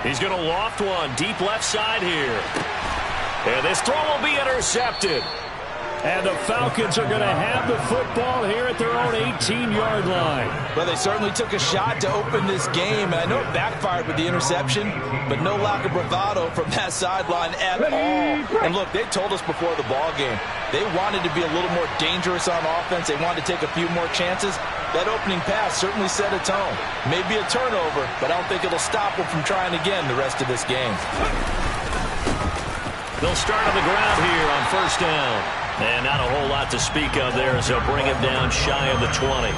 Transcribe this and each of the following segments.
He's going to loft one deep left side here. And this throw will be intercepted. And the Falcons are going to have the football here at their own 18-yard line. Well, they certainly took a shot to open this game. And I know it backfired with the interception, but no lack of bravado from that sideline at all. And look, they told us before the ball game, they wanted to be a little more dangerous on offense. They wanted to take a few more chances. That opening pass certainly set a tone. Maybe a turnover, but I don't think it'll stop them from trying again the rest of this game. They'll start on the ground here on first down. And not a whole lot to speak of there as they'll bring him down shy of the 20.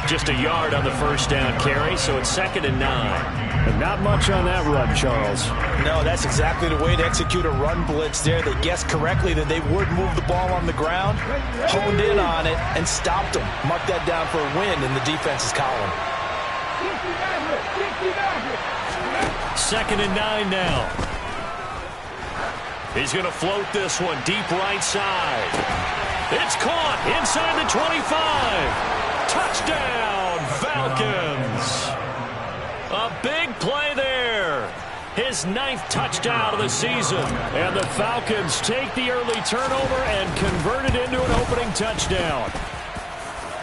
Just a yard on the first down carry, so it's 2nd and 9. And not much on that run, Charles. No, that's exactly the way to execute a run blitz there. They guessed correctly that they would move the ball on the ground, honed in on it, and stopped them. Mark that down for a win in the defense's column. 2nd and 9 now. He's going to float this one deep right side. It's caught inside the 25. Touchdown, Falcons. A big play there. His 9th touchdown of the season. And the Falcons take the early turnover and convert it into an opening touchdown.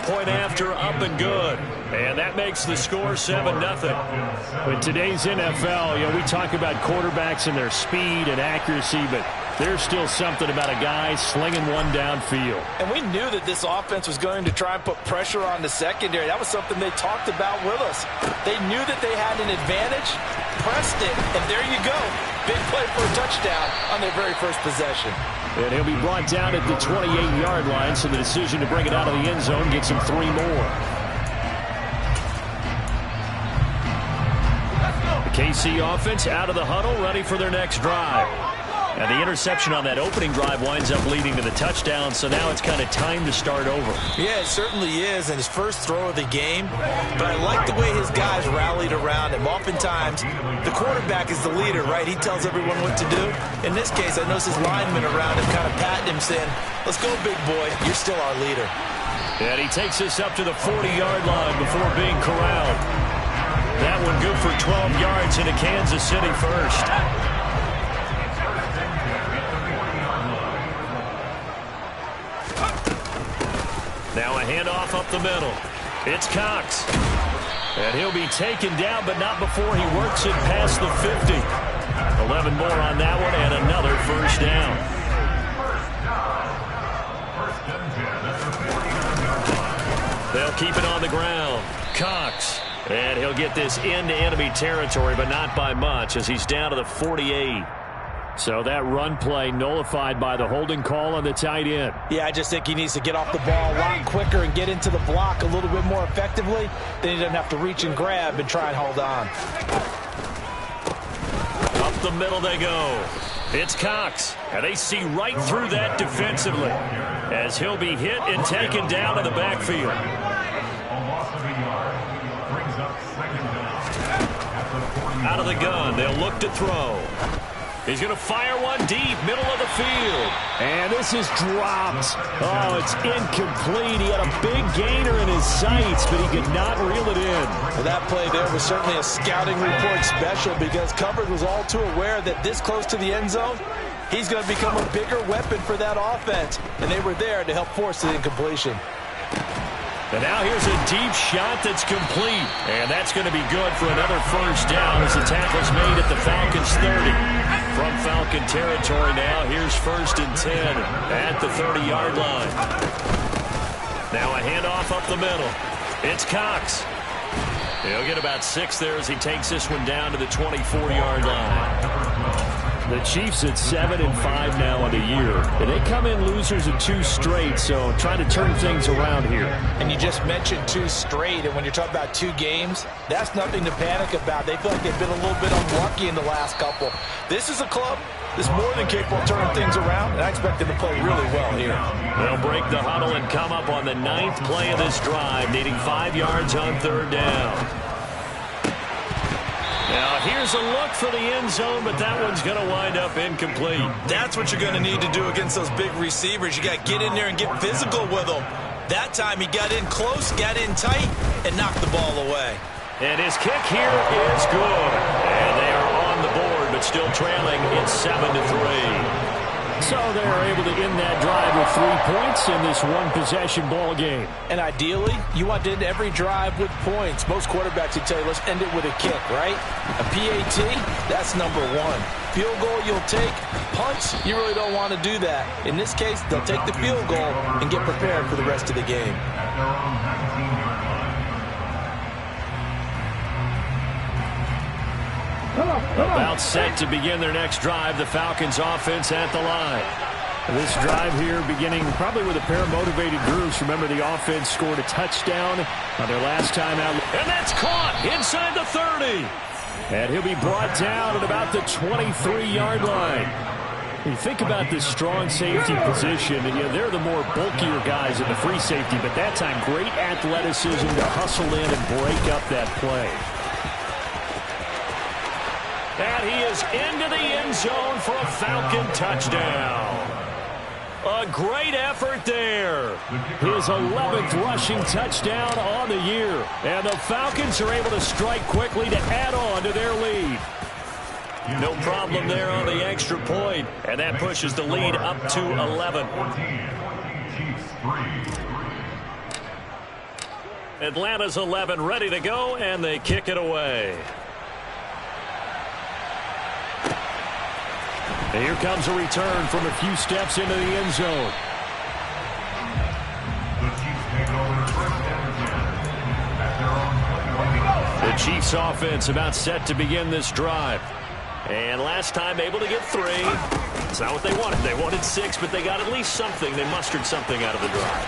Point after, up and good. And that makes the score 7-0. In today's NFL, we talk about quarterbacks and their speed and accuracy, but there's still something about a guy slinging one downfield. And we knew that this offense was going to try and put pressure on the secondary. That was something they talked about with us. They knew that they had an advantage, pressed it, and there you go. Big play for a touchdown on their very first possession. And he'll be brought down at the 28-yard line, so the decision to bring it out of the end zone gets him 3 more. The KC offense out of the huddle, ready for their next drive. And the interception on that opening drive winds up leading to the touchdown, so now it's kind of time to start over. Yeah, it certainly is, and his first throw of the game. But I like the way his guys rallied around him. Oftentimes, the quarterback is the leader, right? He tells everyone what to do. In this case, I noticed his linemen around him kind of patting him, saying, "Let's go, big boy. You're still our leader." And he takes us up to the 40-yard line before being corralled. That one good for 12 yards into Kansas City first. Now a handoff up the middle. It's Cox. And he'll be taken down, but not before he works it past the 50. 11 more on that one, and another first down. They'll keep it on the ground. Cox. And he'll get this into enemy territory, but not by much, as he's down to the 48. So that run play nullified by the holding call on the tight end. Yeah, I just think he needs to get off the ball a lot quicker and get into the block a little bit more effectively. Then he doesn't have to reach and grab and try and hold on. Up the middle they go. It's Cox. And they see right through that defensively as he'll be hit and taken down in the backfield. Out of the gun, they'll look to throw. He's going to fire one deep, middle of the field. And this is dropped. Oh, it's incomplete. He had a big gainer in his sights, but he could not reel it in. Well, that play there was certainly a scouting report special, because coverage was all too aware that this close to the end zone, he's going to become a bigger weapon for that offense. And they were there to help force the incompletion. And now here's a deep shot that's complete. And that's going to be good for another first down as the tackle's made at the Falcons 30. From Falcon territory now, here's 1st and 10 at the 30-yard line. Now a handoff up the middle. It's Cox. He'll get about 6 there as he takes this one down to the 24-yard line. The Chiefs at 7-5 now on the year. And they come in losers in 2 straight, so trying to turn things around here. And you just mentioned 2 straight, and when you're talking about 2 games, that's nothing to panic about. They feel like they've been a little bit unlucky in the last couple. This is a club that's more than capable of turning things around, and I expect them to play really well here. They'll break the huddle and come up on the 9th play of this drive, needing 5 yards on 3rd down. Now, here's a look for the end zone, but that one's going to wind up incomplete. That's what you're going to need to do against those big receivers. You got to get in there and get physical with them. That time he got in close, got in tight, and knocked the ball away. And his kick here is good. And they are still trailing. It's 7-3. So they're able to end that drive with 3 points in this one-possession ball game. And ideally, you want to end every drive with points. Most quarterbacks would tell you, let's end it with a kick, right? A PAT, that's number one. Field goal you'll take. Punts, you really don't want to do that. In this case, they'll take the field goal and get prepared for the rest of the game. About set to begin their next drive, the Falcons offense at the line. This drive here beginning probably with a pair of motivated groups. Remember, the offense scored a touchdown on their last time out. And that's caught inside the 30. And he'll be brought down at about the 23-yard line. You think about this strong safety position, and they're the more bulkier guys in the free safety, but that time great athleticism to hustle in and break up that play. And he is into the end zone for a Falcon touchdown. A great effort there. His 11th rushing touchdown on the year. And the Falcons are able to strike quickly to add on to their lead. No problem there on the extra point. And that pushes the lead up to 11. Atlanta's 11 ready to go, and they kick it away. And here comes a return from a few steps into the end zone. The Chiefs offense about set to begin this drive. And last time able to get 3. It's not what they wanted. They wanted 6, but they got at least something. They mustered something out of the drive.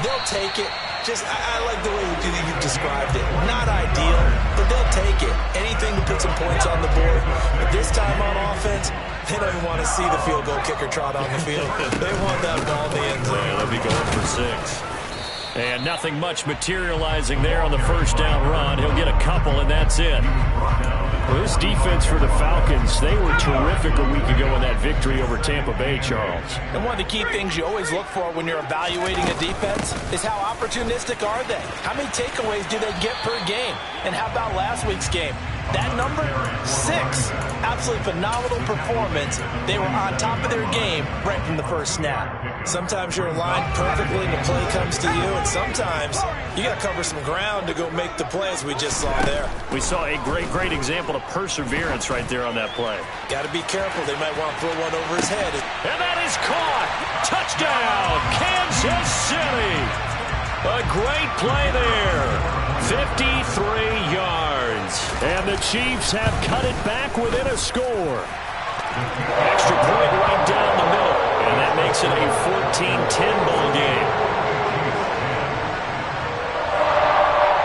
They'll take it. I like the way you described it. Not ideal, but they'll take it. Anything to put some points on the board. But this time on offense, they don't even want to see the field goal kicker trot on the field. They want that ball in the end zone. Yeah, they'll be going for 6. And nothing much materializing there on the first down run. He'll get a couple, and that's it. Well, this defense for the Falcons, they were terrific a week ago in that victory over Tampa Bay, Charles. And one of the key things you always look for when you're evaluating a defense is how opportunistic are they? How many takeaways do they get per game? And how about last week's game? That number, 6. Absolutely phenomenal performance. They were on top of their game right from the first snap. Sometimes you're aligned perfectly and the play comes to you, and sometimes you got to cover some ground to go make the plays we just saw there. We saw a great example of perseverance right there on that play. Got to be careful. They might want to throw one over his head. And that is caught. Touchdown, Kansas City. A great play there. 53 yards. And the Chiefs have cut it back within a score. Extra point right down the middle. And that makes it a 14-10 ball game.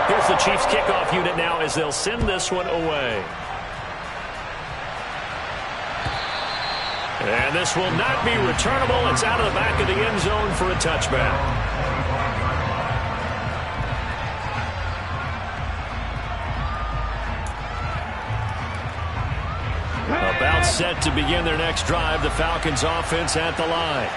Here's the Chiefs kickoff unit now as they'll send this one away. And this will not be returnable. It's out of the back of the end zone for a touchback. About set to begin their next drive, the Falcons offense at the line.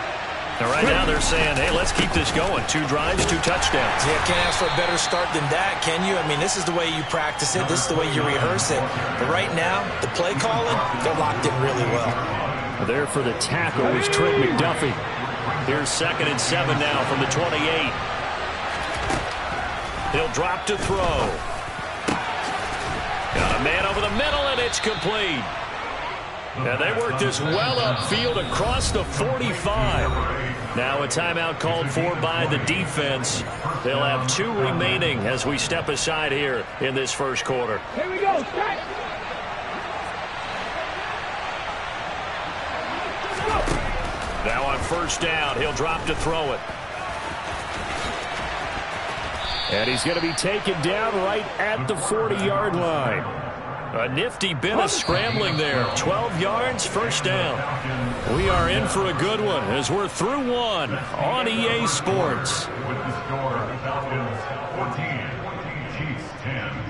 Now right now they're saying, hey, let's keep this going. 2 drives, 2 touchdowns. Yeah, can't ask for a better start than that, can you? I mean, this is the way you practice it. This is the way you rehearse it. But right now, the play calling, they're locked in really well. There for the tackle was Trent McDuffie. Here's 2nd and 7 now from the 28. He'll drop to throw. Got a man over the middle, and it's complete. And they work this well upfield across the 45. Now a timeout called for by the defense. They'll have 2 remaining as we step aside here in this first quarter. Here we go. Strike. Now on first down, he'll drop to throw it. And he's going to be taken down right at the 40-yard line. A nifty bit of scrambling there. 12 yards, first down. We are in for a good one as we're through 1 on EA Sports. With the score, the Falcons 14, Chiefs 10.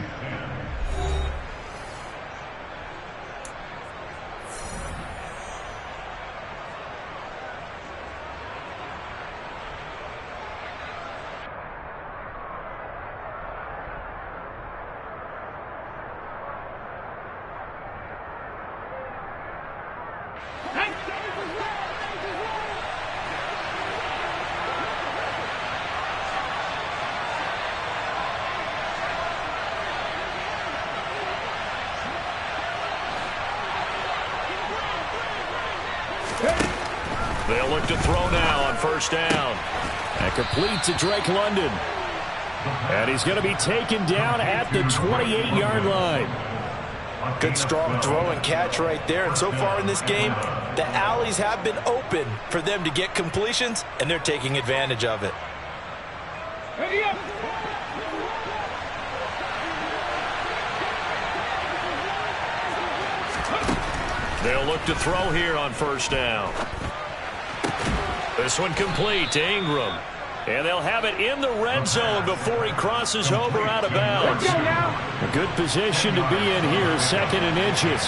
They'll look to throw now on first down. And complete to Drake London. And he's going to be taken down at the 28-yard line. Good strong throw and catch right there. And so far in this game, the alleys have been open for them to get completions, and they're taking advantage of it. They'll look to throw here on first down. This one complete to Ingram. And they'll have it in the red zone before he crosses over out of bounds. A good position to be in here, 2nd and inches.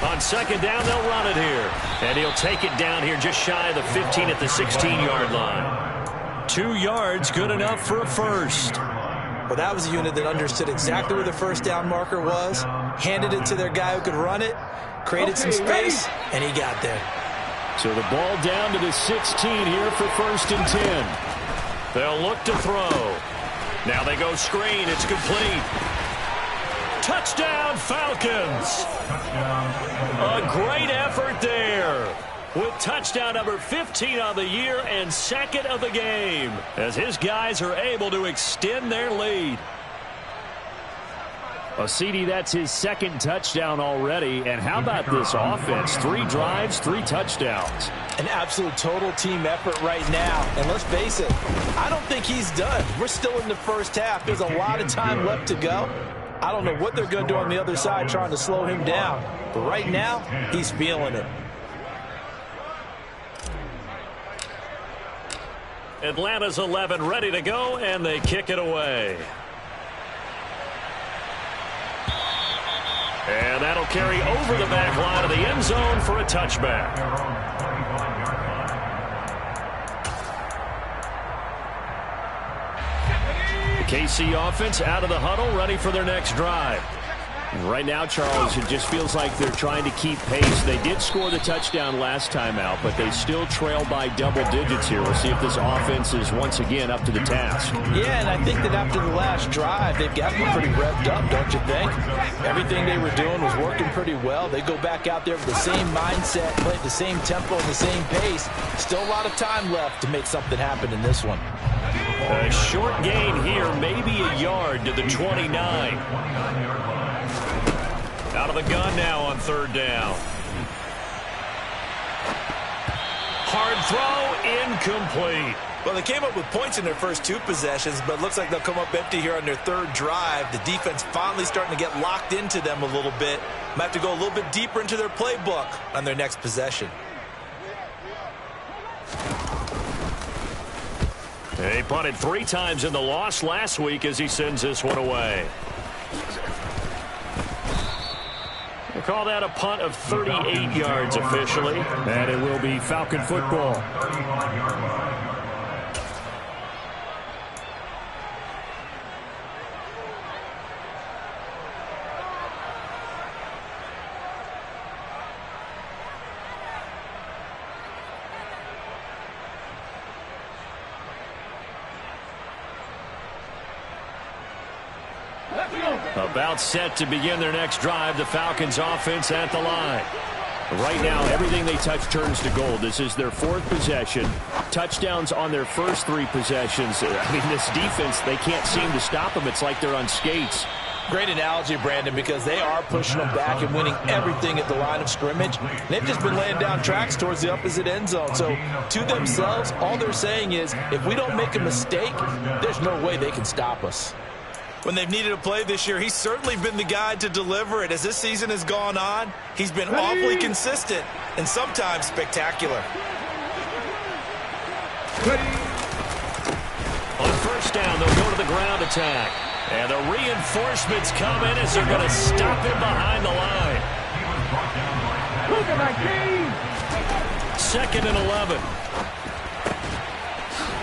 On second down, they'll run it here. And he'll take it down here just shy of the 15 at the 16-yard line. 2 yards, good enough for a first. Well, that was a unit that understood exactly where the first down marker was, handed it to their guy who could run it, created some space, and he got there. So the ball down to the 16 here for 1st and 10. They'll look to throw. Now they go screen. It's complete. Touchdown, Falcons. A great effort there, with touchdown number 15 on the year and 2nd of the game, as his guys are able to extend their lead. CD, that's his 2nd touchdown already. And how about this offense? 3 drives, 3 touchdowns. An absolute total team effort right now. And let's face it, I don't think he's done. We're still in the first half. There's a lot of time left to go. I don't know what they're going to do on the other side trying to slow him down. But right now, he's feeling it. Atlanta's 11 ready to go, and they kick it away. And that'll carry over the back line of the end zone for a touchback. The KC offense out of the huddle, ready for their next drive. Right now, Charles, it just feels like they're trying to keep pace. They did score the touchdown last time out, but they still trail by double digits here. We'll see if this offense is once again up to the task. Yeah, and I think that after the last drive, they've got me pretty revved up, don't you think? Everything they were doing was working pretty well. They go back out there with the same mindset, play at the same tempo and the same pace. Still a lot of time left to make something happen in this one. A short gain here, maybe a yard to the 29. Out of the gun now on 3rd down. Hard throw, incomplete. Well, they came up with points in their first 2 possessions, but it looks like they'll come up empty here on their 3rd drive. The defense finally starting to get locked into them a little bit. Might have to go a little bit deeper into their playbook on their next possession. He punted 3 times in the loss last week as he sends this one away. We'll call that a punt of 38 yards officially. And it will be Falcon football. About set to begin their next drive, the Falcons offense at the line. Right now, everything they touch turns to gold. This is their 4th possession. Touchdowns on their first 3 possessions. I mean, this defense, they can't seem to stop them. It's like they're on skates. Great analogy, Brandon, because they are pushing them back and winning everything at the line of scrimmage. They've just been laying down tracks towards the opposite end zone. So to themselves, all they're saying is, if we don't make a mistake, there's no way they can stop us. When they've needed a play this year, he's certainly been the guy to deliver it. As this season has gone on, he's been awfully consistent and sometimes spectacular. On first down, they'll go to the ground attack. And the reinforcements come in as they're going to stop him behind the line. 2nd and 11.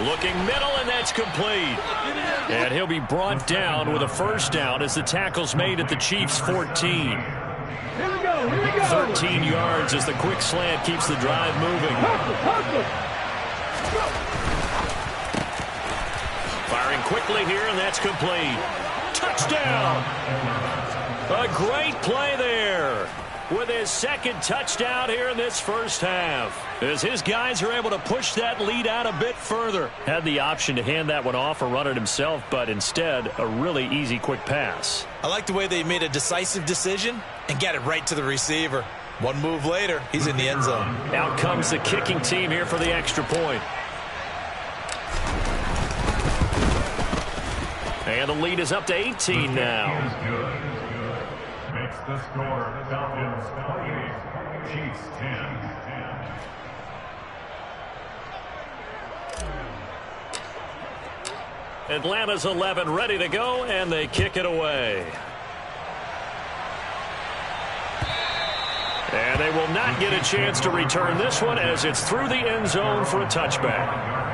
Looking middle, and that's complete. And he'll be brought down with a first down as the tackle's made at the Chiefs' 14. 13 yards as the quick slant keeps the drive moving. Firing quickly here, and that's complete. Touchdown! A great play there with his second touchdown here in this first half, as his guys are able to push that lead out a bit further. Had the option to hand that one off or run it himself, but instead a really easy quick pass. I like the way they made a decisive decision and got it right to the receiver. One move later, he's in the end zone. Out comes the kicking team here for the extra point. And the lead is up to 18 now. Makes the score Falcons 28, Chiefs 10. Atlanta's 11 ready to go, and they kick it away. And they will not get a chance to return this one as it's through the end zone for a touchback.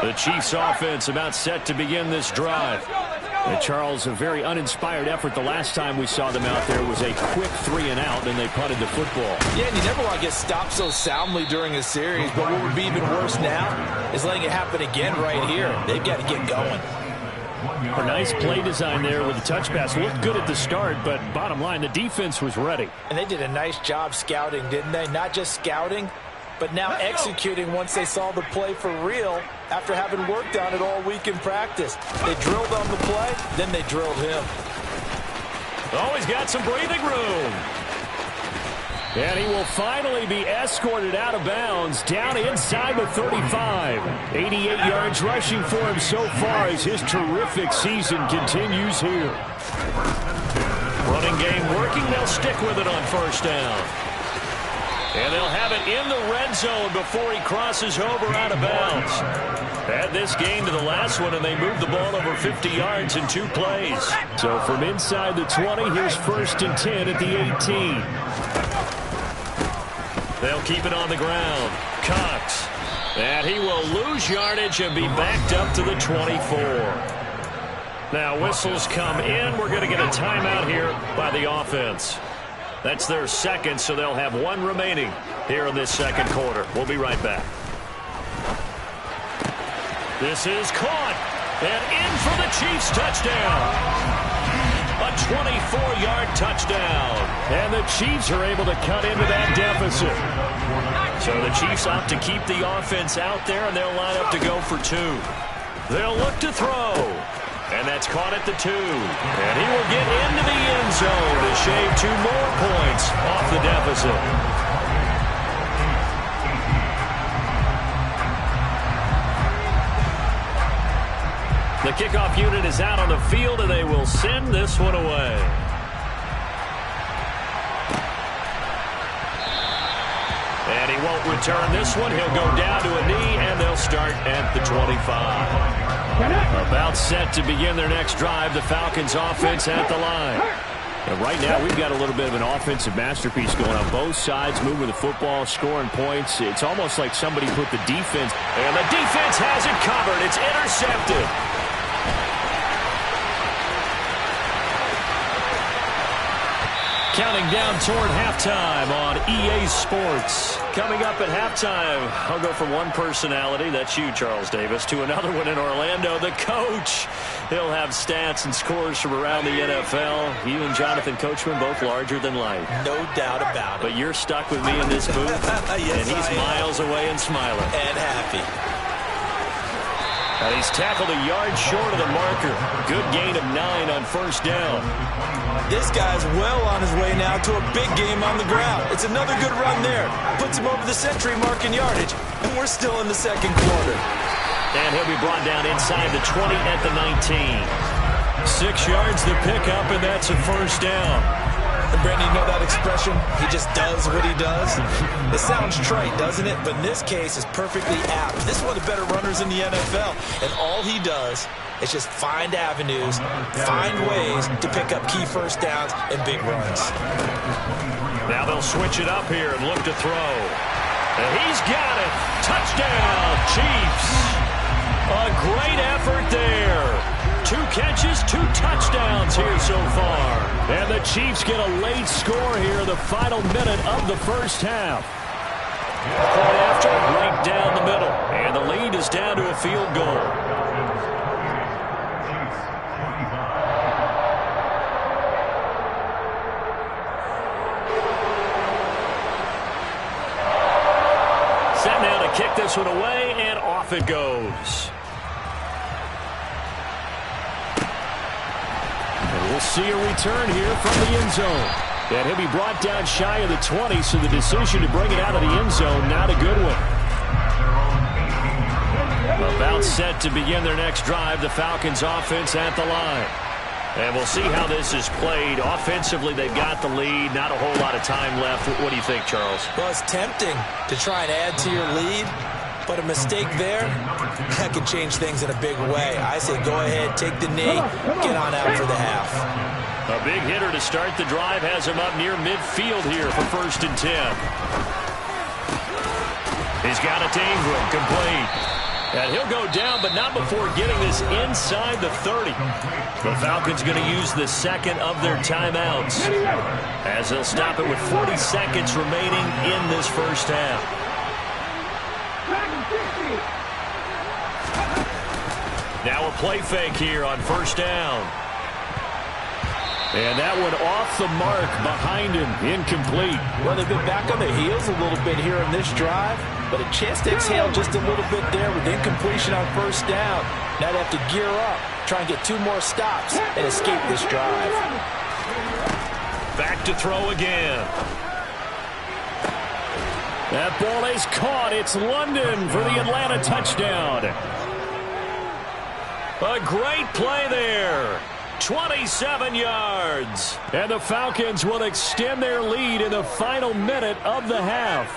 The Chiefs offense about set to begin this drive. And Charles, a very uninspired effort the last time we saw them out there was a quick 3-and-out, and they punted the football. Yeah, and you never want to get stopped so soundly during a series, but what would be even worse now is letting it happen again right here. They've got to get going. A nice play design there with the touch pass. Looked good at the start, but bottom line, the defense was ready. And they did a nice job scouting, didn't they? Not just scouting, but now executing once they saw the play for real after having worked on it all week in practice. They drilled on the play, then they drilled him. Oh, he's got some breathing room. And he will finally be escorted out of bounds down inside the 35. 88 yards rushing for him so far as his terrific season continues here. Running game working. They'll stick with it on first down. And they'll have it in the red zone before he crosses over out of bounds. Add this game to the last one, and they moved the ball over 50 yards in 2 plays. So from inside the 20, here's 1st and 10 at the 18. They'll keep it on the ground. Cox. And he will lose yardage and be backed up to the 24. Now whistles come in. We're going to get a timeout here by the offense. That's their second, so they'll have 1 remaining here in this second quarter. We'll be right back. This is caught. And in for the Chiefs touchdown. A 24-yard touchdown. And the Chiefs are able to cut into that deficit. So the Chiefs opt to keep the offense out there, and they'll line up to go for 2. They'll look to throw. And that's caught at the 2. And he will get into the end zone to shave 2 more points off the deficit. The kickoff unit is out on the field, and they will send this one away. And he won't return this one. He'll go down to a knee, and they'll start at the 25. About set to begin their next drive, the Falcons offense at the line. And right now we've got a little bit of an offensive masterpiece going on both sides, moving the football, scoring points. It's almost like somebody put the defense. And the defense has it covered. It's intercepted. Counting down toward halftime on EA Sports. Coming up at halftime, I'll go from one personality, that's you, Charles Davis, to another one in Orlando, the coach. He'll have stats and scores from around the NFL. You and Jonathan Coachman, both larger than life. No doubt about it. But you're stuck with me in this booth, yes, and he's miles away and smiling. And happy. And he's tackled a yard short of the marker. Good gain of 9 on first down. This guy's well on his way now to a big game on the ground. It's another good run there. Puts him over the century mark in yardage. And we're still in the second quarter. And he'll be brought down inside the 20 at the 19. 6 yards to pick up, and that's a first down. And Brandon, you know that expression? He just does what he does. It sounds trite, doesn't it? But in this case, it's perfectly apt. This is one of the better runners in the NFL. And all he does is just find avenues, find ways to pick up key first downs and big runs. Now they'll switch it up here and look to throw. And he's got it. Touchdown, Chiefs. A great effort there. 2 catches, 2 touchdowns here so far. And the Chiefs get a late score here in the final minute of the first half. Point after, right down the middle. And the lead is down to a field goal. Set now to kick this one away, and off it goes. And we'll see a return here from the end zone. And he'll be brought down shy of the 20, so the decision to bring it out of the end zone, not a good one. About set to begin their next drive, the Falcons offense at the line. And we'll see how this is played. Offensively, they've got the lead. Not a whole lot of time left. What do you think, Charles? Well, it's tempting to try and add to your lead, but a mistake there, that could change things in a big way. I say go ahead, take the knee, get on out for the half. A big hitter to start the drive has him up near midfield here for 1st and 10. He's got it to Ingram, complete. And he'll go down, but not before getting this inside the 30. The Falcons going to use the second of their timeouts, as they'll stop it with 40 seconds remaining in this first half. Now a play fake here on 1st down. And that one off the mark behind him, incomplete. Well, they've been back on their heels a little bit here in this drive, but a chance to exhale just a little bit there with incompletion on 1st down. Now they have to gear up, try and get 2 more stops and escape this drive. Back to throw again. That ball is caught. It's London for the Atlanta touchdown. A great play there. 27 yards. And the Falcons will extend their lead in the final minute of the half.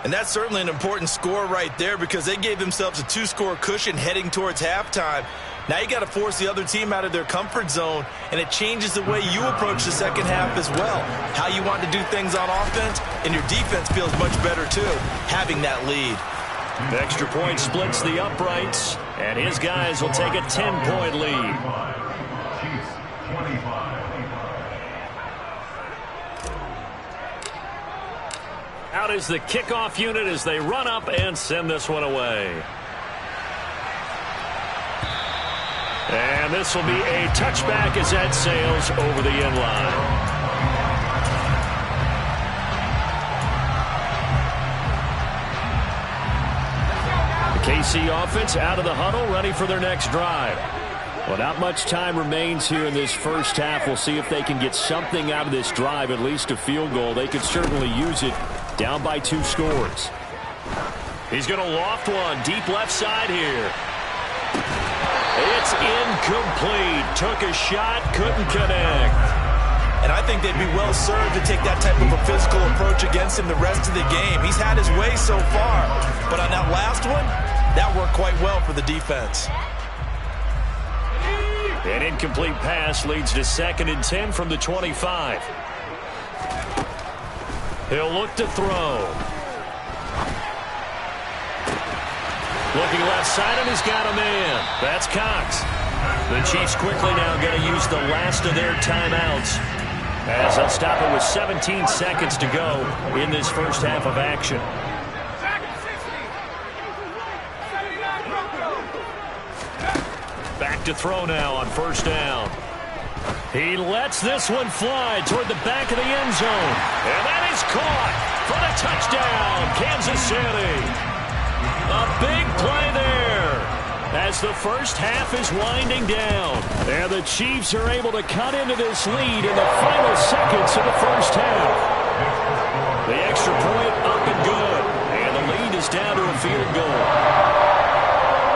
And that's certainly an important score right there, because they gave themselves a 2-score cushion heading towards halftime. Now you got to force the other team out of their comfort zone, and it changes the way you approach the second half as well. How you want to do things on offense, and your defense feels much better too, having that lead. The extra point splits the uprights, and his guys will take a 10-point lead. Out is the kickoff unit as they run up and send this one away. And this will be a touchback as that sails over the end line. The KC offense out of the huddle, ready for their next drive. Well, not much time remains here in this first half. We'll see if they can get something out of this drive, at least a field goal. They could certainly use it, down by 2 scores. He's going to loft one deep left side here. It's incomplete. Took a shot, couldn't connect. And I think they'd be well served to take that type of a physical approach against him the rest of the game. He's had his way so far, but on that last one, that worked quite well for the defense. An incomplete pass leads to 2nd and 10 from the 25. He'll look to throw. Looking left side, and he's got a man. That's Cox. The Chiefs quickly now going to use the last of their timeouts, as they'll stop it with 17 seconds to go in this first half of action. Back to throw now on 1st down. He lets this one fly toward the back of the end zone. And that is caught for the touchdown, Kansas City. A big play there as the first half is winding down. And the Chiefs are able to cut into this lead in the final seconds of the first half. The extra point up and good. And the lead is down to a field goal.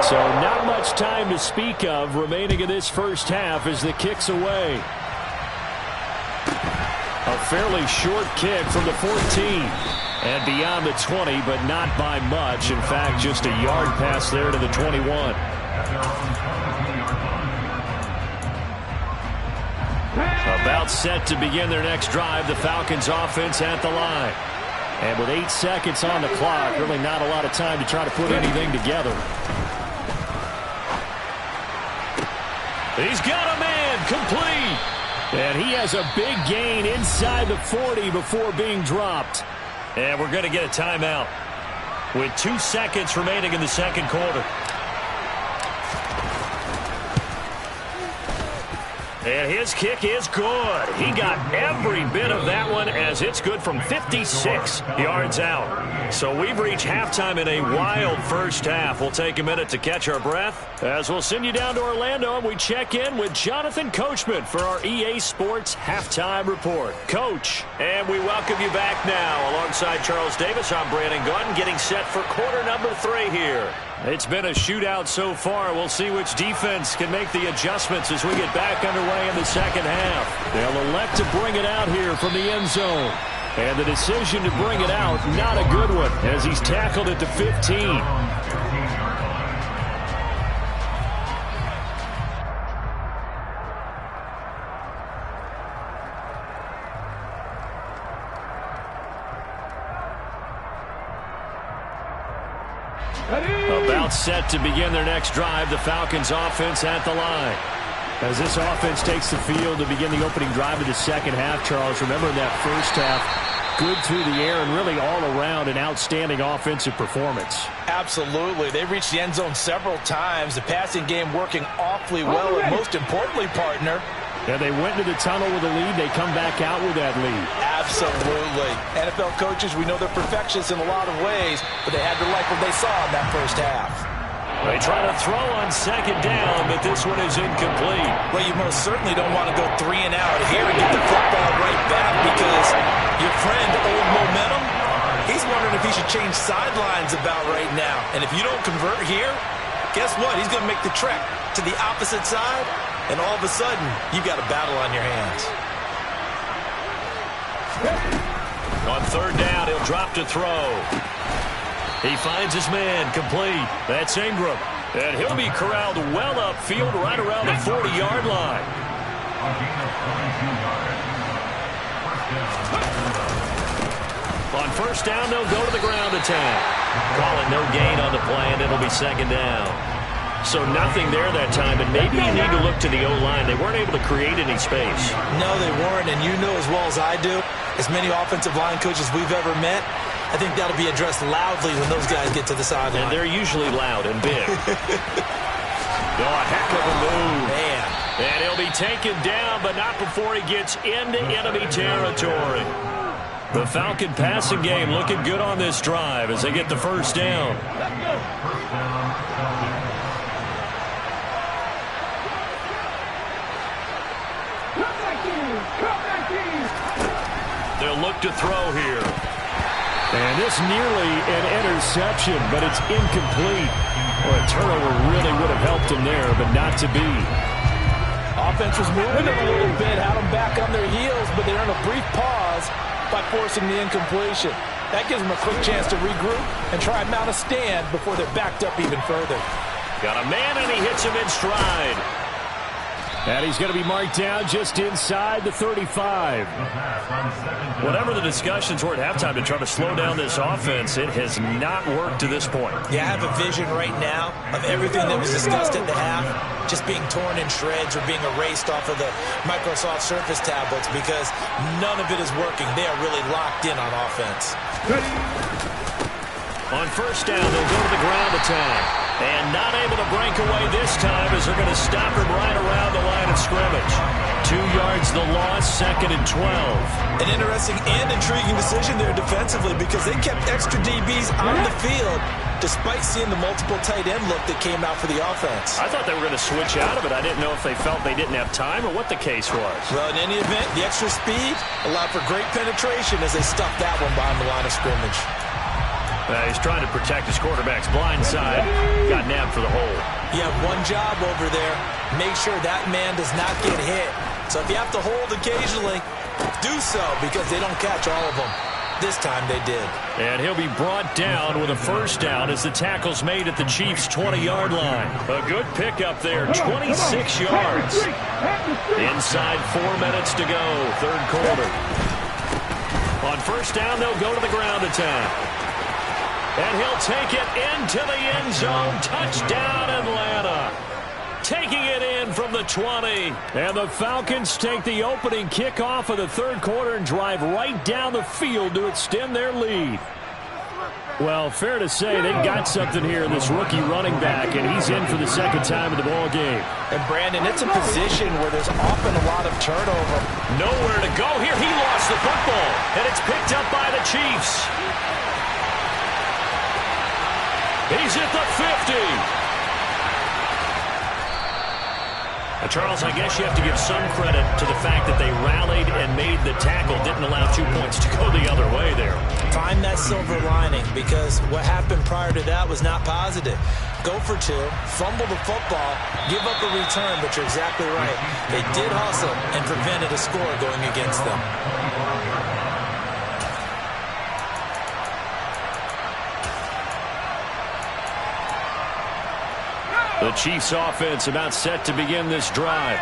So not much time to speak of remaining in this first half as the kick's away. A fairly short kick from the 14. And beyond the 20, but not by much. In fact, just a yard pass there to the 21. About set to begin their next drive, the Falcons offense at the line. And with 8 seconds on the clock, really not a lot of time to try to put anything together. He's got a man, complete. And he has a big gain inside the 40 before being dropped. And we're going to get a timeout with 2 seconds remaining in the second quarter. And his kick is good. He got every bit of that one as it's good from 56 yards out. So we've reached halftime in a wild first half. We'll take a minute to catch our breath as we'll send you down to Orlando and we check in with Jonathan Coachman for our EA Sports Halftime Report. Coach, and we welcome you back now. Alongside Charles Davis, I'm Brandon Gaudin getting set for quarter number 3 here. It's been a shootout so far. We'll see which defense can make the adjustments as we get back underway in the second half. They'll elect to bring it out here from the end zone. And the decision to bring it out, not a good one, as he's tackled at the 15. About set to begin their next drive, the Falcons offense at the line. As this offense takes the field to begin the opening drive of the second half, Charles, remember in that first half, good through the air and really all around an outstanding offensive performance. Absolutely. They reached the end zone several times. The passing game working awfully well, and most importantly, partner, and they went to the tunnel with a lead. They come back out with that lead. Absolutely. NFL coaches, we know they're perfectionists in a lot of ways, but they had to like what they saw in that first half. They try to throw on second down, but this one is incomplete. Well, you most certainly don't want to go 3 and out here and get the football right back because your friend, Old Momentum, he's wondering if he should change sidelines about right now. And if you don't convert here, guess what? He's going to make the trek to the opposite side, and all of a sudden, you've got a battle on your hands. On third down, he'll drop to throw. He finds his man complete. That's Ingram. And he'll be corralled well upfield right around the 40-yard line. On first down, they'll go to the ground attack. Calling no gain on the play, and it'll be second down. So nothing there that time, and maybe you need to look to the O-line. They weren't able to create any space. No, they weren't, and you know as well as I do, as many offensive line coaches we've ever met, I think that'll be addressed loudly when those guys get to the sideline. And they're usually loud and big. Oh, a heck of a move. Man. And he'll be taken down, but not before he gets into enemy territory. The Falcon passing game looking good on this drive as they get the first down. They'll look to throw here. And this nearly an interception, but it's incomplete. Well, a turnover really would have helped him there, but not to be. Offense was moving a little bit, had them back on their heels, but they earned a brief pause by forcing the incompletion. That gives them a quick chance to regroup and try and mount a stand before they're backed up even further. Got a man, and he hits him in stride. And he's going to be marked down just inside the 35. Whatever the discussions were at halftime to try to slow down this offense, it has not worked to this point. Yeah, I have a vision right now of everything that was discussed at the half just being torn in shreds or being erased off of the Microsoft Surface tablets because none of it is working. They are really locked in on offense. On first down, they'll go to the ground attack. And not able to break away this time as they're going to stop him right around the line of scrimmage. 2 yards the loss, second and 12. An interesting and intriguing decision there defensively because they kept extra DBs on the field despite seeing the multiple tight end look that came out for the offense. I thought they were going to switch out of it. I didn't know if they felt they didn't have time or what the case was. Well, in any event, the extra speed allowed for great penetration as they stuffed that one behind the line of scrimmage. He's trying to protect his quarterback's blind side. Got nabbed for the hole. You have one job over there. Make sure that man does not get hit. So if you have to hold occasionally, do so because they don't catch all of them. This time they did. And he'll be brought down with a first down as the tackle's made at the Chiefs' 20-yard line. A good pickup there, 26 yards. Inside 4 minutes to go, third quarter. On first down, they'll go to the ground attack. And he'll take it into the end zone. Touchdown, Atlanta. taking it in from the 20. And the Falcons take the opening kickoff of the third quarter and drive right down the field to extend their lead. Well, fair to say they've got something here in this rookie running back, and he's in for the second time in the ball game. And, Brandon, it's a position where there's often a lot of turnover. Nowhere to go here. He lost the football, and it's picked up by the Chiefs. He's at the 50. Charles, I guess you have to give some credit to the fact that they rallied and made the tackle, didn't allow 2 points to go the other way there. Find that silver lining, because what happened prior to that was not positive. Go for two, fumble the football, give up a return, but you're exactly right. They did hustle and prevented a score going against them. The Chiefs offense about set to begin this drive.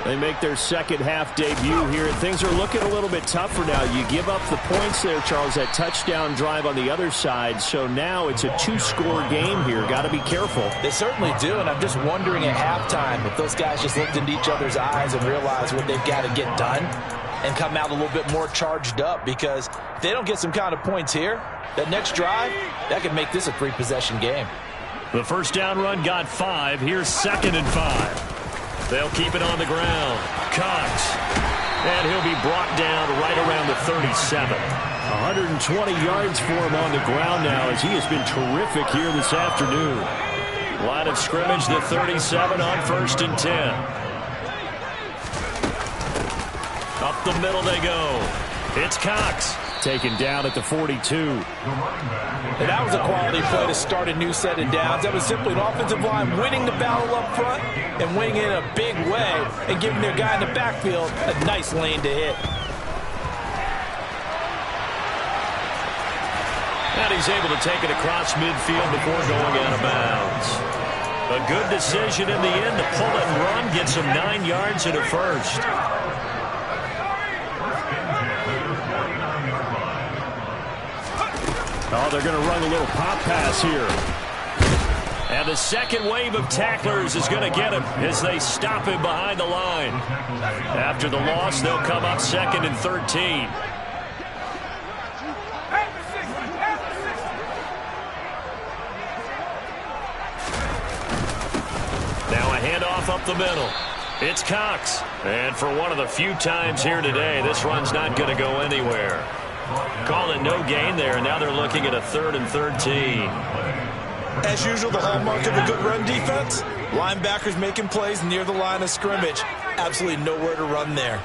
They make their second half debut here, and things are looking a little bit tougher now. You give up the points there, Charles, that touchdown drive on the other side. So now it's a two-score game here. Got to be careful. They certainly do, and I'm just wondering at halftime if those guys just looked into each other's eyes and realized what they've got to get done and come out a little bit more charged up, because if they don't get some kind of points here, that next drive, that could make this a three-possession game. The first down run got 5. Here's 2nd and 5. They'll keep it on the ground. Cox. And he'll be brought down right around the 37. 120 yards for him on the ground now, as he has been terrific here this afternoon. Line of scrimmage, the 37 on 1st and 10. Up the middle they go. It's Cox. Taken down at the 42. And that was a quality play to start a new set of downs. That was simply an offensive line winning the battle up front and winning it in a big way and giving their guy in the backfield a nice lane to hit. And he's able to take it across midfield before going out of bounds. A good decision in the end to pull it and run, gets him 9 yards and a first. Oh, they're going to run a little pop pass here. And the second wave of tacklers is going to get him as they stop him behind the line. After the loss, they'll come up 2nd and 13. Now a handoff up the middle. It's Cox. And for one of the few times here today, this run's not going to go anywhere. Calling no gain there, and now they're looking at a 3rd and 13. As usual, the hallmark of a good run defense, linebackers making plays near the line of scrimmage. Absolutely nowhere to run there.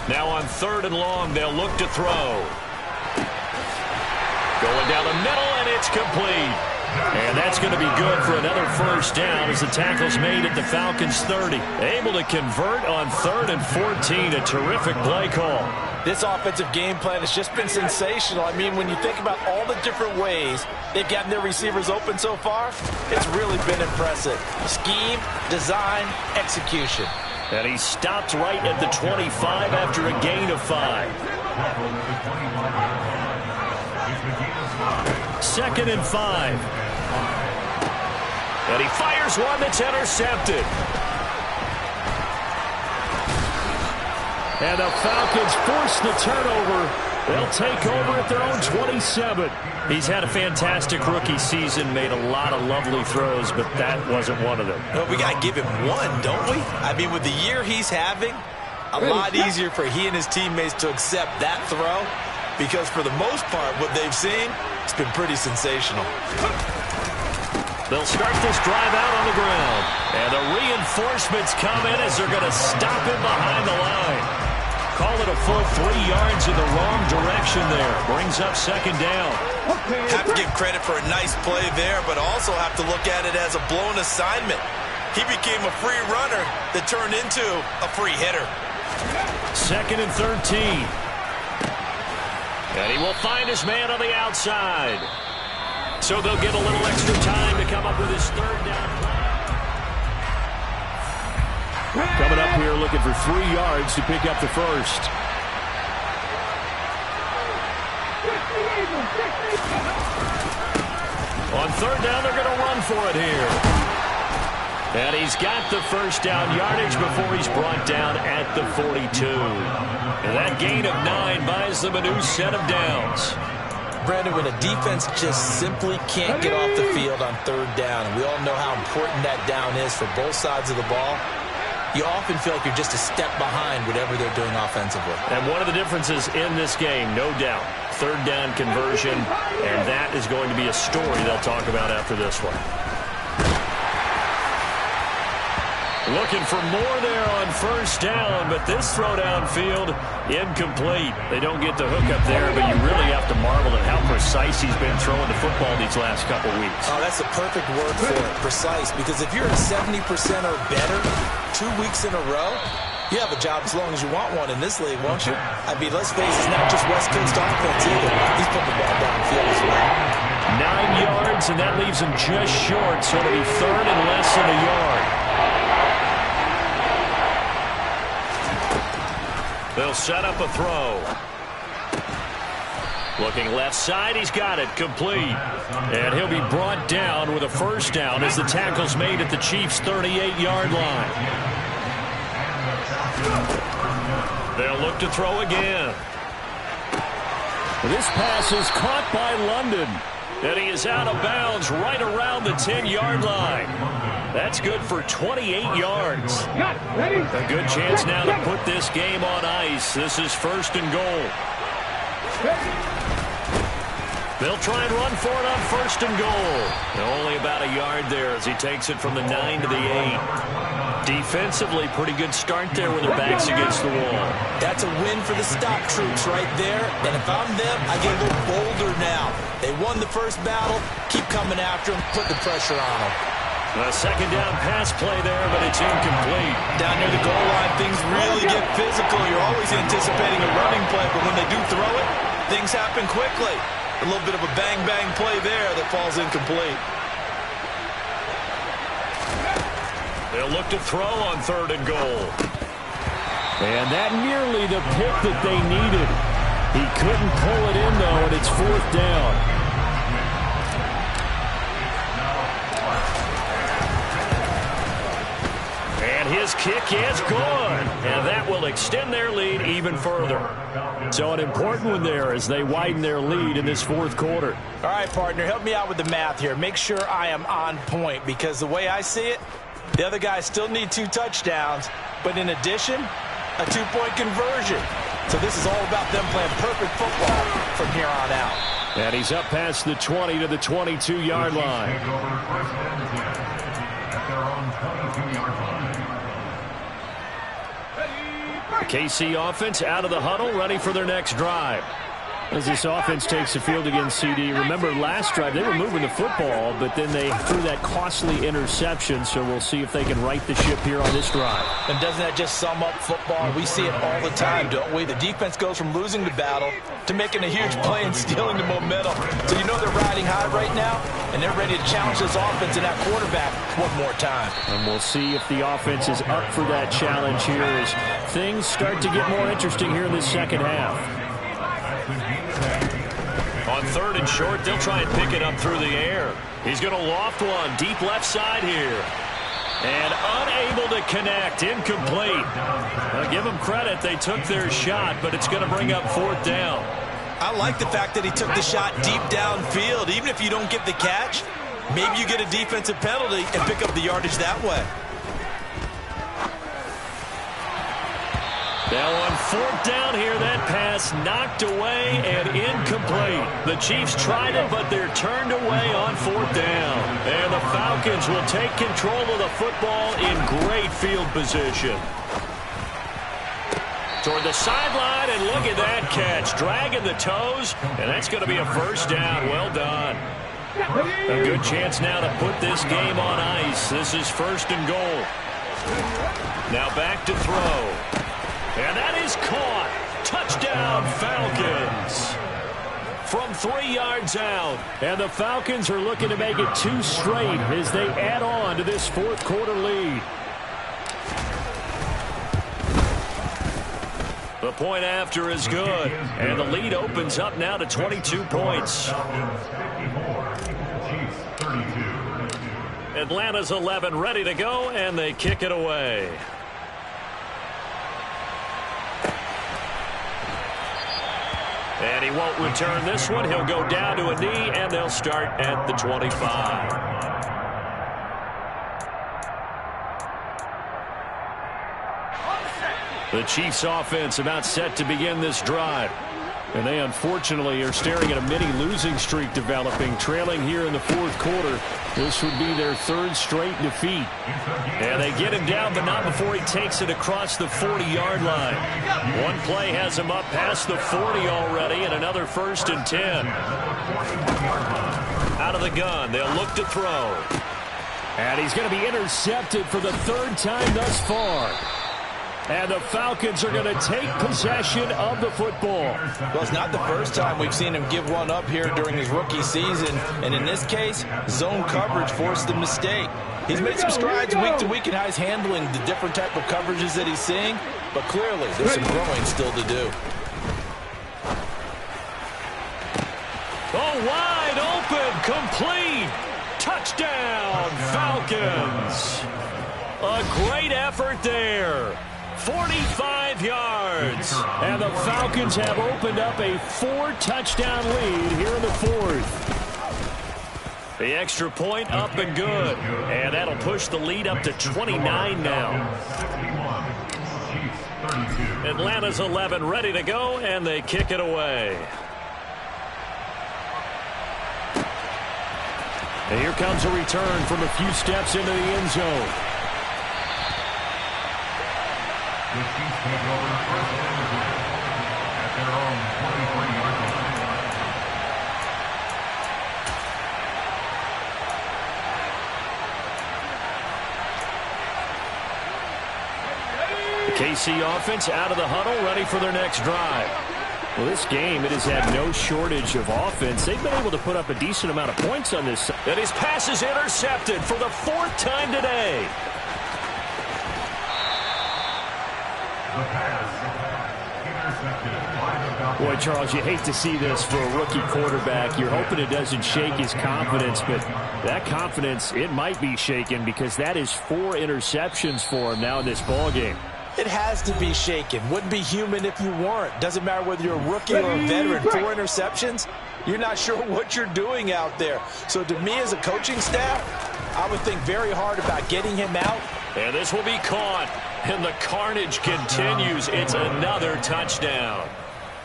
Now on 3rd and long, they'll look to throw. Going down the middle, and it's complete. And that's going to be good for another first down as the tackle's made at the Falcons' 30. Able to convert on 3rd and 14. A terrific play call. This offensive game plan has just been sensational. I mean, when you think about all the different ways they've gotten their receivers open so far, it's really been impressive. Scheme, design, execution. And he stopped right at the 25 after a gain of 5. 2nd and 5. And he fires one that's intercepted. And the Falcons force the turnover. They'll take over at their own 27. He's had a fantastic rookie season, made a lot of lovely throws, but that wasn't one of them. Well, we got to give him one, don't we? I mean, with the year he's having, a lot easier for he and his teammates to accept that throw, because for the most part, what they've seen, it's been pretty sensational. They'll start this drive out on the ground. And the reinforcements come in as they're going to stop him behind the line. Call it a full 3 yards in the wrong direction there. Brings up 2nd down. Have to give credit for a nice play there, but also have to look at it as a blown assignment. He became a free runner that turned into a free hitter. 2nd and 13. And he will find his man on the outside. So they'll get a little extra time to come up with his 3rd down. Coming up here looking for 3 yards to pick up the first. On third down, they're going to run for it here. And he's got the first down yardage before he's brought down at the 42. And that gain of 9 buys them a new set of downs. Brandon, when a defense just simply can't get off the field on third down, and we all know how important that down is for both sides of the ball, you often feel like you're just a step behind whatever they're doing offensively. And one of the differences in this game, no doubt, third down conversion, and that is going to be a story they'll talk about after this one. Looking for more there on first down, but this throw downfield, incomplete. They don't get the hook up there, but you really have to marvel at how precise he's been throwing the football these last couple weeks. Oh, that's the perfect word for it, precise, because if you're at 70% or better 2 weeks in a row, you have a job as long as you want one in this league, won't you? I mean, let's face it, it's not just West Coast offense either. He's putting the ball downfield as well. 9 yards, and that leaves him just short, so it'll be third and less than a yard. They'll set up a throw. Looking left side, he's got it, complete. And he'll be brought down with a first down as the tackle's made at the Chiefs' 38-yard line. They'll look to throw again. This pass is caught by London. And he is out of bounds right around the 10-yard line. That's good for 28 yards. A good chance now to put this game on ice. This is first and goal. They'll try and run for it on first and goal. Only about a yard there as he takes it from the 9 to the 8. Defensively, pretty good start there with their backs against the wall. That's a win for the stop troops right there. And if I'm them, I get a little bolder now. They won the first battle. Keep coming after them. Put the pressure on them. A second down pass play there, but it's incomplete. Down near the goal line, things really get physical. You're always anticipating a running play, but when they do throw it, things happen quickly. A little bit of a bang-bang play there that falls incomplete. They'll look to throw on third and goal. And that nearly the pick that they needed. He couldn't pull it in, though, and it's fourth down. And his kick is good. And that will extend their lead even further. So an important one there as they widen their lead in this fourth quarter. All right, partner, help me out with the math here. Make sure I am on point, because the way I see it, the other guys still need 2 touchdowns, but in addition, a 2-point conversion. So this is all about them playing perfect football from here on out. And he's up past the 20 to the 22-yard line. The KC offense out of the huddle, ready for their next drive. As this offense takes the field against CD, remember last drive they were moving the football, but then they threw that costly interception, so we'll see if they can right the ship here on this drive. And doesn't that just sum up football? We see it all the time, don't we? The defense goes from losing the battle to making a huge play and stealing the momentum. So you know they're riding high right now, and they're ready to challenge this offense and that quarterback one more time. And we'll see if the offense is up for that challenge here as things start to get more interesting here in the second half. On third and short, they'll try and pick it up through the air. He's going to loft one deep left side here. And unable to connect, incomplete. I'll give them credit, they took their shot, but it's going to bring up fourth down. I like the fact that he took the shot deep downfield. Even if you don't get the catch, maybe you get a defensive penalty and pick up the yardage that way. Now on fourth down here, that pass knocked away and incomplete. The Chiefs tried it, but they're turned away on fourth down. And the Falcons will take control of the football in great field position. Toward the sideline, and look at that catch. Dragging the toes, and that's going to be a first down. Well done. A good chance now to put this game on ice. This is first and goal. Now back to throw. And that is caught. Touchdown, Falcons. From 3 yards out. And the Falcons are looking to make it 2 straight as they add on to this fourth quarter lead. The point after is good. And the lead opens up now to 22 points. Atlanta's 11 ready to go, and they kick it away. And he won't return this one. He'll go down to a knee, and they'll start at the 25. The Chiefs offense about set to begin this drive. And they unfortunately are staring at a mini losing streak developing, trailing here in the fourth quarter. This would be their third straight defeat. And they get him down, but not before he takes it across the 40-yard line. One play has him up past the 40 already, and another 1st and 10. Out of the gun, they'll look to throw. And he's going to be intercepted for the third time thus far. And the Falcons are going to take possession of the football. Well, it's not the first time we've seen him give one up here during his rookie season. And in this case, zone coverage forced the mistake. He's made some strides week to week in how he's handling the different type of coverages that he's seeing. But clearly, there's some growing still to do. Oh, wide open, complete. Touchdown, Falcons. A great effort there. 45 yards. And the Falcons have opened up a 4-touchdown lead here in the fourth. The extra point up and good. And that'll push the lead up to 29 now. Atlanta's 11 ready to go, and they kick it away. And here comes a return from a few steps into the end zone. The Chiefs take over first and 10 at their own 23-yard line. The KC offense out of the huddle, ready for their next drive. Well, this game, it has had no shortage of offense. They've been able to put up a decent amount of points on this. And his pass is intercepted for the 4th time today. The pass intercepted by the Falcons. Boy, Charles, you hate to see this for a rookie quarterback. You're hoping it doesn't shake his confidence, but that confidence, it might be shaken because that is 4 interceptions for him now in this ballgame. It has to be shaken. Wouldn't be human if you weren't. Doesn't matter whether you're a rookie or a veteran. 4 interceptions, you're not sure what you're doing out there. So to me as a coaching staff, I would think very hard about getting him out. And this will be caught. And the carnage continues. It's another touchdown.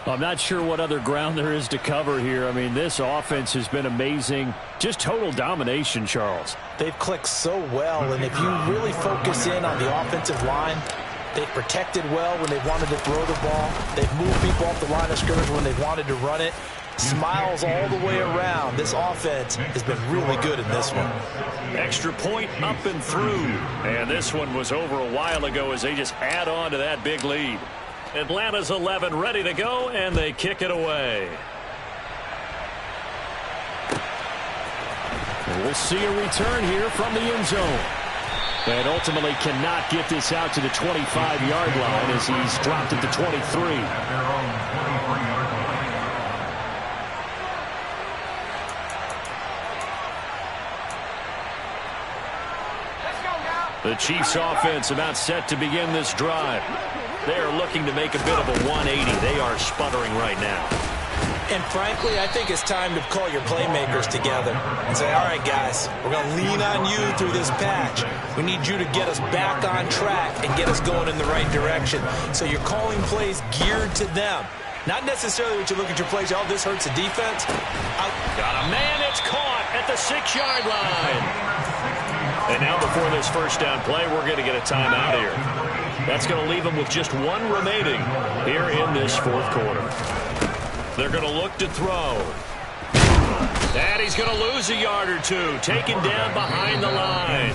I'm not sure what other ground there is to cover here. I mean, this offense has been amazing. Just total domination, Charles. They've clicked so well, and if you really focus in on the offensive line, they've protected well when they've wanted to throw the ball. They've moved people off the line of scrimmage when they've wanted to run it. Smiles all the way around. This offense has been really good in this one. Extra point up and through. And this one was over a while ago as they just add on to that big lead. Atlanta's 11 ready to go, and they kick it away. And we'll see a return here from the end zone. And ultimately cannot get this out to the 25-yard line as he's dropped at the 23. At their own 23-yard line. The Chiefs offense about set to begin this drive. They are looking to make a bit of a 180. They are sputtering right now. And frankly, I think it's time to call your playmakers together and say, all right, guys, we're going to lean on you through this patch. We need you to get us back on track and get us going in the right direction. So you're calling plays geared to them. Not necessarily what you look at your plays, oh, this hurts the defense. Got a man, it's caught at the 6-yard line. And now before this first down play, we're going to get a timeout here. That's going to leave them with just 1 remaining here in this fourth quarter. They're going to look to throw. And he's going to lose a yard or 2, taken down behind the line.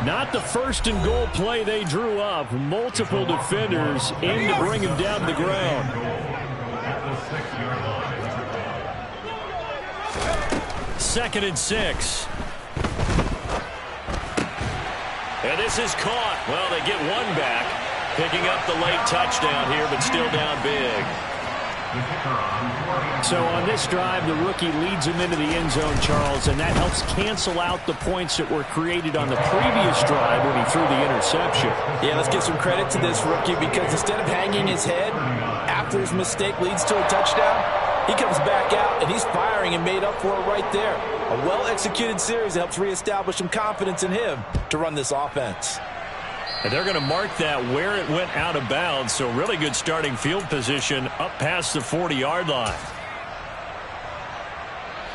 Not the first and goal play they drew up. Multiple defenders aim to bring him down to the ground. At the 6-yard line. 2nd and 6. And this is caught. Well, they get 1 back. Picking up the late touchdown here, but still down big. So on this drive, the rookie leads him into the end zone, Charles, and that helps cancel out the points that were created on the previous drive when he threw the interception. Yeah, let's give some credit to this rookie because instead of hanging his head after his mistake leads to a touchdown, he comes back out and he's firing and made up for it right there. A well-executed series that helps reestablish some confidence in him to run this offense. And they're going to mark that where it went out of bounds, so really good starting field position up past the 40-yard line.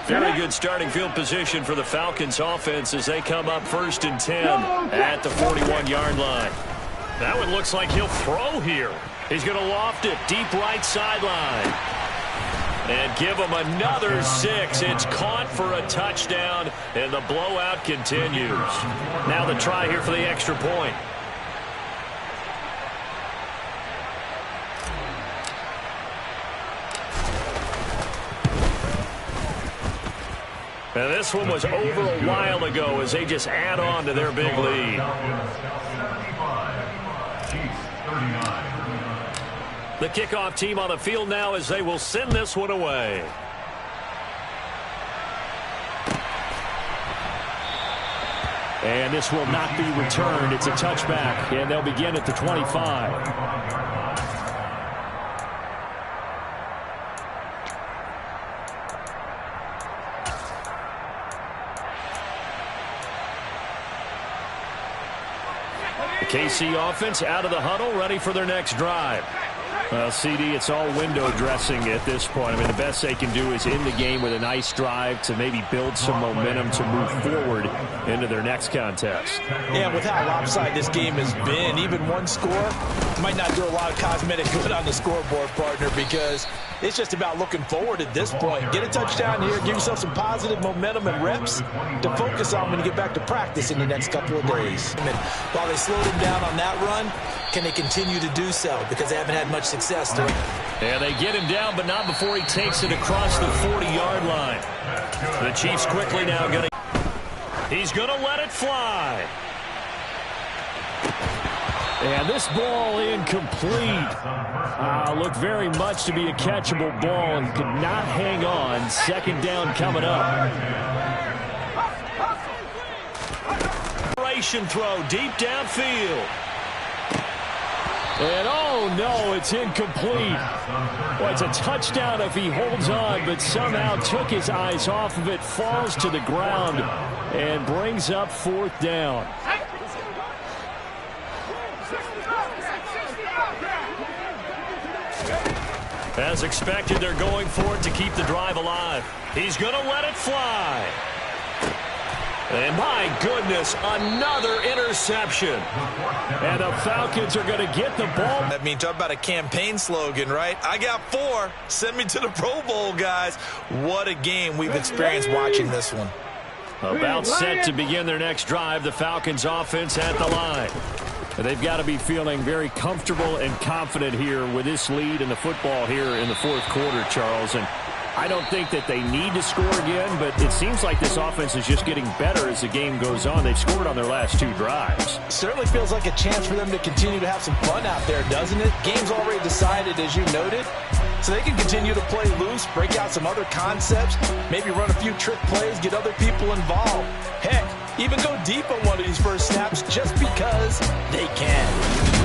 Very good starting field position for the Falcons offense as they come up 1st and 10 at the 41-yard line. That one looks like he'll throw here. He's going to loft it deep right sideline. And give him another 6. It's caught for a touchdown, and the blowout continues. Now the try here for the extra point. And this one was over a while ago as they just add on to their big lead. The kickoff team on the field now as they will send this one away. And this will not be returned. It's a touchback, and they'll begin at the 25. KC offense out of the huddle, ready for their next drive. Well, CD, it's all window dressing at this point. I mean, the best they can do is end the game with a nice drive to maybe build some momentum to move forward into their next contest. Yeah, with how lopsided this game has been, even one score might not do a lot of cosmetic good on the scoreboard, partner, because it's just about looking forward at this point. Get a touchdown here, give yourself some positive momentum and reps to focus on when you get back to practice in the next couple of days. And while they slowed him down on that run, can they continue to do so? Because they haven't had much success doing it. And they get him down, but not before he takes it across the 40-yard line. The Chiefs quickly now going to... He's going to let it fly. And this ball incomplete. Looked very much to be a catchable ball and could not hang on. 2nd down coming up. Throw deep downfield. And oh no, it's incomplete. Well, it's a touchdown if he holds on, but somehow took his eyes off of it, falls to the ground, and brings up 4th down. As expected, they're going for it to keep the drive alive. He's going to let it fly. And my goodness, another interception. And the Falcons are going to get the ball. I mean, talk about a campaign slogan, right? I got 4. Send me to the Pro Bowl, guys. What a game we've experienced watching this one. About set to begin their next drive, the Falcons offense at the line. They've got to be feeling very comfortable and confident here with this lead in the football here in the 4th quarter, Charles. And I don't think that they need to score again, but it seems like this offense is just getting better as the game goes on. They've scored on their last 2 drives. Certainly feels like a chance for them to continue to have some fun out there, doesn't it? Game's already decided, as you noted, so they can continue to play loose, break out some other concepts, maybe run a few trick plays, get other people involved. Heck, even go deep on one of these first snaps just because they can.